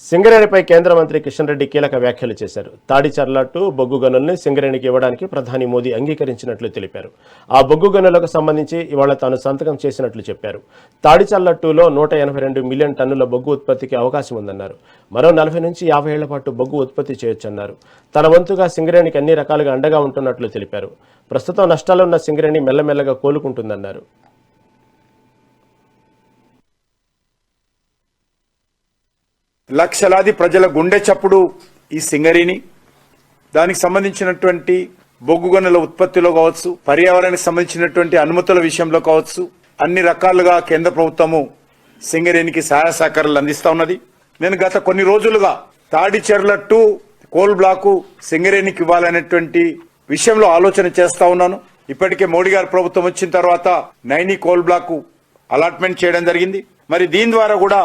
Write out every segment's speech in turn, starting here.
సింగరేణిపై కేంద్ర మంత్రి కిషన్ రెడ్డి కీలక వ్యాఖ్యలు చేశారు. తాడిచర్ల టు బొగ్గు గనుల్ని సింగరేణికి ఇవ్వడానికి ప్రధాని మోదీ అంగీకరించినట్లు తెలిపారు. ఆ బొగ్గు గనులకు సంబంధించి ఇవాళ తాను సంతకం చేసినట్లు చెప్పారు. తాడిచర్ల 2లో 182 మిలియన్ టన్నుల బొగ్గు ఉత్పత్తికి అవకాశం ఉందన్నారు. మరో 40 నుంచి 50 ఏళ్ల పాటు బొగ్గు ఉత్పత్తి చేయొచ్చన్నారు. తన వంతుగా సింగరేణికి అన్ని రకాలుగా అండగా ఉంటున్నట్లు తెలిపారు. ప్రస్తుతం నష్టాలున్న సింగరేణి మెల్లమెల్లగా కోలుకుంటుందన్నారు. లక్షలాది ప్రజల గుండె చప్పుడు ఈ సింగరేణి. దానికి సంబంధించినటువంటి బొగ్గు గనుల ఉత్పత్తిలో కావచ్చు, పర్యావరణానికి సంబంధించినటువంటి అనుమతుల విషయంలో కావచ్చు, అన్ని రకాలుగా కేంద్ర ప్రభుత్వము సింగరేణికి సహాయ సహకారాలు అందిస్తా ఉన్నది. నేను గత కొన్ని రోజులుగా తాడిచెర్ల 2 కోల్ బ్లాకు సింగరేణికి ఇవ్వాలనేటువంటి విషయంలో ఆలోచన చేస్తా ఉన్నాను. ఇప్పటికే మోడీ గారి ప్రభుత్వం వచ్చిన తర్వాత నైని కోల్ బ్లాకు అలాట్మెంట్ చేయడం జరిగింది. మరి దీని ద్వారా కూడా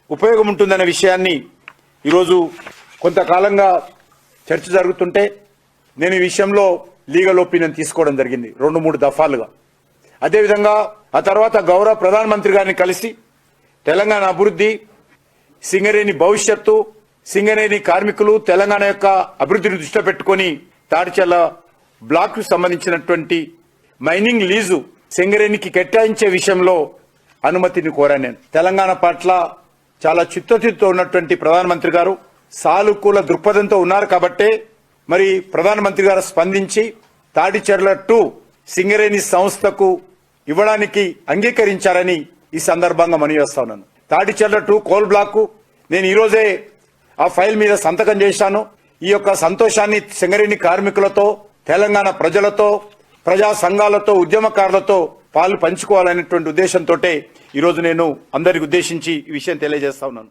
ఉపయోగం ఉంటుందనే విషయాన్ని ఈరోజు కొంతకాలంగా చర్చ జరుగుతుంటే నేను ఈ విషయంలో లీగల్ ఒపీనియన్ తీసుకోవడం జరిగింది 2-3 దఫాలుగా. అదేవిధంగా ఆ తర్వాత గౌరవ ప్రధానమంత్రి గారిని కలిసి తెలంగాణ అభివృద్ధి, సింగరేణి భవిష్యత్తు, సింగరేణి కార్మికులు, తెలంగాణ యొక్క అభివృద్ధిని దృష్టిలో పెట్టుకొని తాడిచెర్ల బ్లాక్ కు సంబంధించినటువంటి మైనింగ్ లీజు సింగరేణికి కేటాయించే విషయంలో అనుమతిని కోరాను. నేను తెలంగాణ పట్ల చాలా చిత్తశుద్ధితో ఉన్నటువంటి ప్రధానమంత్రి గారు సానుకూల దృక్పథంతో ఉన్నారు కాబట్టే మరి ప్రధానమంత్రి గారు స్పందించి తాడిచెర్ల 2 సింగరేణి సంస్థకు ఇవ్వడానికి అంగీకరించారని ఈ సందర్భంగా మనవి చేస్తా ఉన్నాను. తాడిచెర్ల 2 కోల్ బ్లాక్ నేను ఈ రోజే ఆ ఫైల్ మీద సంతకం చేశాను. ఈ యొక్క సంతోషాన్ని సింగరేణి కార్మికులతో, తెలంగాణ ప్రజలతో, ప్రజా సంఘాలతో, ఉద్యమకారులతో పాలు పంచుకోవాలనేటువంటి ఉద్దేశంతో ఈరోజు నేను అందరికి ఉద్దేశించి ఈ విషయం తెలియజేస్తా ఉన్నాను.